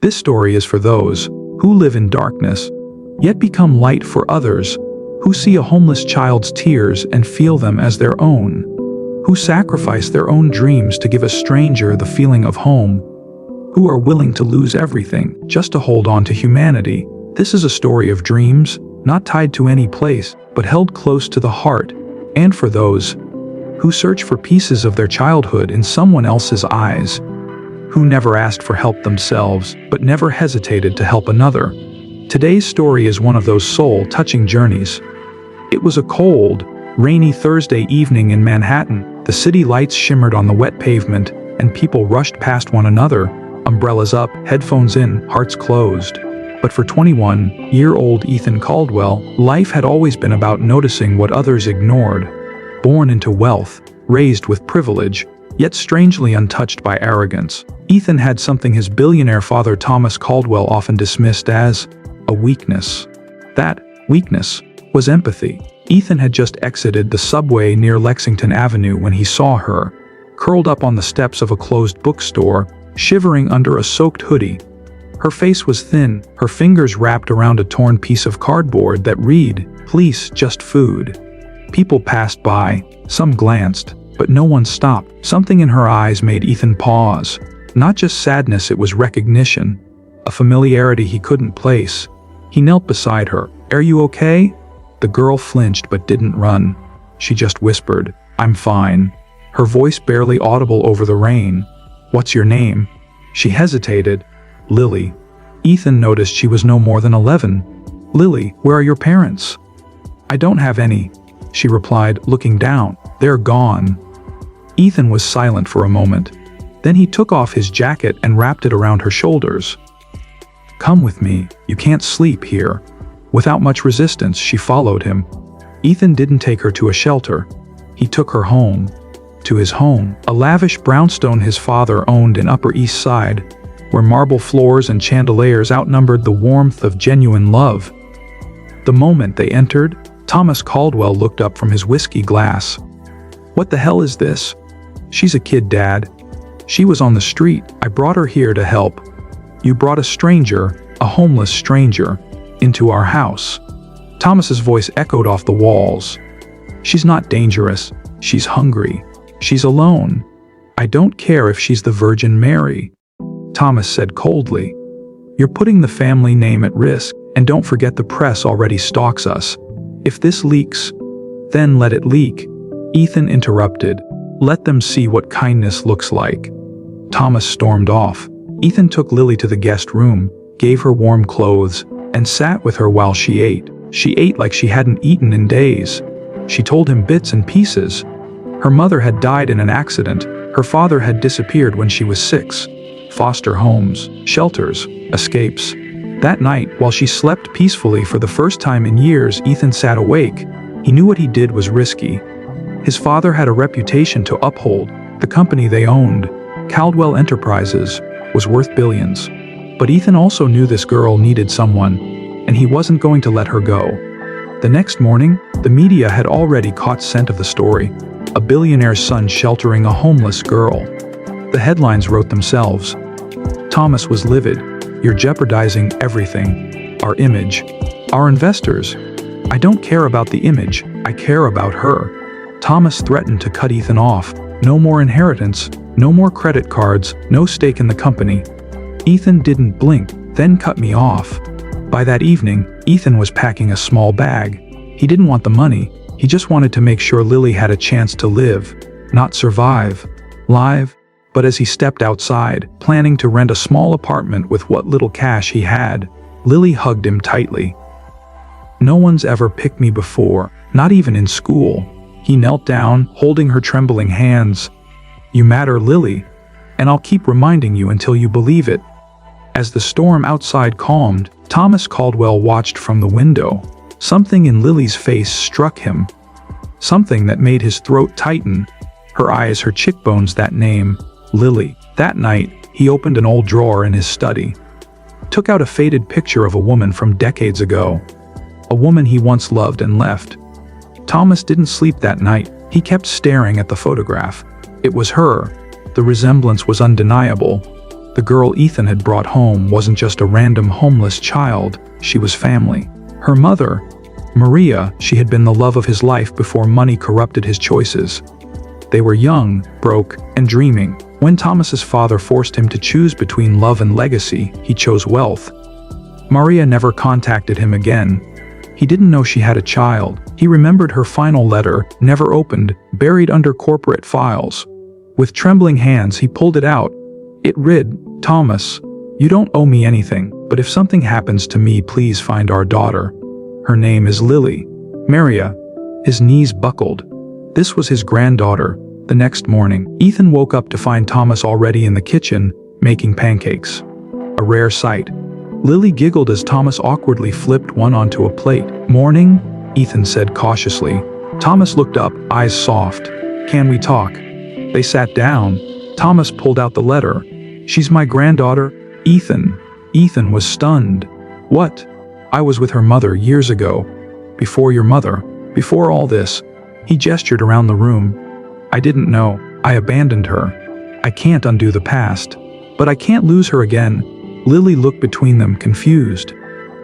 This story is for those who live in darkness, yet become light for others, who see a homeless child's tears and feel them as their own, who sacrifice their own dreams to give a stranger the feeling of home, who are willing to lose everything just to hold on to humanity. This is a story of dreams, not tied to any place, but held close to the heart, and for those who search for pieces of their childhood in someone else's eyes, who never asked for help themselves, but never hesitated to help another. Today's story is one of those soul-touching journeys. It was a cold, rainy Thursday evening in Manhattan. The city lights shimmered on the wet pavement, and people rushed past one another, umbrellas up, headphones in, hearts closed. But for 21-year-old Ethan Caldwell, life had always been about noticing what others ignored. Born into wealth, raised with privilege, yet strangely untouched by arrogance, Ethan had something his billionaire father Thomas Caldwell often dismissed as a weakness. That weakness was empathy. Ethan had just exited the subway near Lexington Avenue when he saw her, curled up on the steps of a closed bookstore, shivering under a soaked hoodie. Her face was thin, her fingers wrapped around a torn piece of cardboard that read, "Please, just food." People passed by, some glanced, but no one stopped. Something in her eyes made Ethan pause. Not just sadness, it was recognition, a familiarity he couldn't place. He knelt beside her. "Are you okay?" The girl flinched but didn't run. She just whispered, "I'm fine," her voice barely audible over the rain. "What's your name?" She hesitated. "Lily." Ethan noticed she was no more than 11. "Lily, where are your parents?" "I don't have any," she replied, looking down. "They're gone." Ethan was silent for a moment. Then he took off his jacket and wrapped it around her shoulders. "Come with me, you can't sleep here." Without much resistance, she followed him. Ethan didn't take her to a shelter. He took her home. To his home, a lavish brownstone his father owned in Upper East Side, where marble floors and chandeliers outnumbered the warmth of genuine love. The moment they entered, Thomas Caldwell looked up from his whiskey glass. "What the hell is this?" "She's a kid, Dad. She was on the street. I brought her here to help." "You brought a stranger, a homeless stranger, into our house." Thomas's voice echoed off the walls. "She's not dangerous. She's hungry. She's alone. I don't care if she's the Virgin Mary." Thomas said coldly, "You're putting the family name at risk, and don't forget the press already stalks us. If this leaks, then let it leak." Ethan interrupted. "Let them see what kindness looks like." Thomas stormed off. Ethan took Lily to the guest room, gave her warm clothes, and sat with her while she ate. She ate like she hadn't eaten in days. She told him bits and pieces. Her mother had died in an accident. Her father had disappeared when she was 6. Foster homes, shelters, escapes. That night, while she slept peacefully for the first time in years, Ethan sat awake. He knew what he did was risky. His father had a reputation to uphold. The company they owned, Caldwell Enterprises, was worth billions. But Ethan also knew this girl needed someone, and he wasn't going to let her go. The next morning, the media had already caught scent of the story. A billionaire's son sheltering a homeless girl. The headlines wrote themselves. Thomas was livid. "You're jeopardizing everything. Our image. Our investors." "I don't care about the image. I care about her." Thomas threatened to cut Ethan off. No more inheritance, no more credit cards, no stake in the company. Ethan didn't blink, "Then cut me off." By that evening, Ethan was packing a small bag. He didn't want the money. He just wanted to make sure Lily had a chance to live, not survive. Live. But as he stepped outside, planning to rent a small apartment with what little cash he had, Lily hugged him tightly. "No one's ever picked me before, not even in school." He knelt down, holding her trembling hands. "You matter, Lily, and I'll keep reminding you until you believe it." As the storm outside calmed, Thomas Caldwell watched from the window. Something in Lily's face struck him. Something that made his throat tighten. Her eyes, her cheekbones, that name, Lily. That night, he opened an old drawer in his study. Took out a faded picture of a woman from decades ago. A woman he once loved and left. Thomas didn't sleep that night. He kept staring at the photograph. It was her. The resemblance was undeniable. The girl Ethan had brought home wasn't just a random homeless child, she was family. Her mother, Maria, she had been the love of his life before money corrupted his choices. They were young, broke, and dreaming. When Thomas's father forced him to choose between love and legacy, he chose wealth. Maria never contacted him again. He didn't know she had a child. He remembered her final letter, never opened, buried under corporate files. With trembling hands, he pulled it out. It read, "Thomas, you don't owe me anything, but if something happens to me, please find our daughter. Her name is Lily." Maria. His knees buckled. This was his granddaughter. The next morning, Ethan woke up to find Thomas already in the kitchen, making pancakes. A rare sight. Lily giggled as Thomas awkwardly flipped one onto a plate. "Morning," Ethan said cautiously. Thomas looked up, eyes soft. "Can we talk?" They sat down. Thomas pulled out the letter. "She's my granddaughter, Ethan." Ethan was stunned. "What?" "I was with her mother years ago. Before your mother. Before all this." He gestured around the room. "I didn't know. I abandoned her. I can't undo the past. But I can't lose her again." Lily looked between them, confused.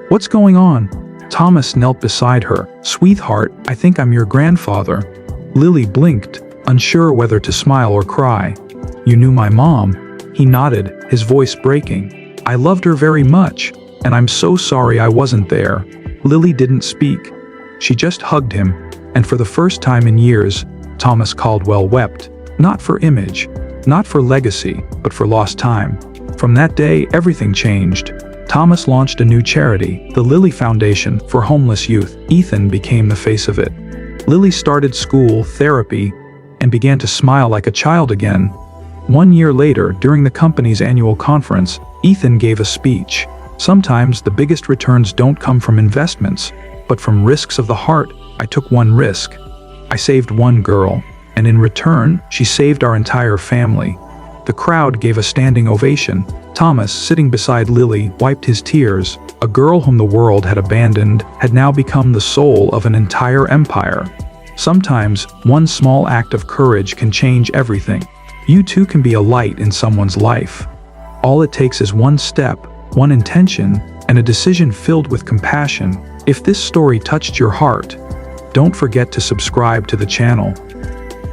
"What's going on?" Thomas knelt beside her. "Sweetheart, I think I'm your grandfather." Lily blinked, unsure whether to smile or cry. "You knew my mom?" He nodded, his voice breaking. "I loved her very much, and I'm so sorry I wasn't there." Lily didn't speak. She just hugged him, and for the first time in years, Thomas Caldwell wept. Not for image, not for legacy, but for lost time. From that day, everything changed. Thomas launched a new charity, the Lily Foundation for Homeless Youth. Ethan became the face of it. Lily started school, therapy, and began to smile like a child again. 1 year later, during the company's annual conference, Ethan gave a speech. "Sometimes the biggest returns don't come from investments, but from risks of the heart. I took one risk. I saved one girl, and in return, she saved our entire family." The crowd gave a standing ovation. Thomas, sitting beside Lily, wiped his tears. A girl whom the world had abandoned had now become the soul of an entire empire. Sometimes, one small act of courage can change everything. You too can be a light in someone's life. All it takes is one step, one intention, and a decision filled with compassion. If this story touched your heart, don't forget to subscribe to the channel.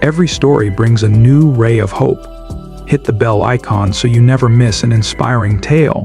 Every story brings a new ray of hope. Hit the bell icon so you never miss an inspiring tale.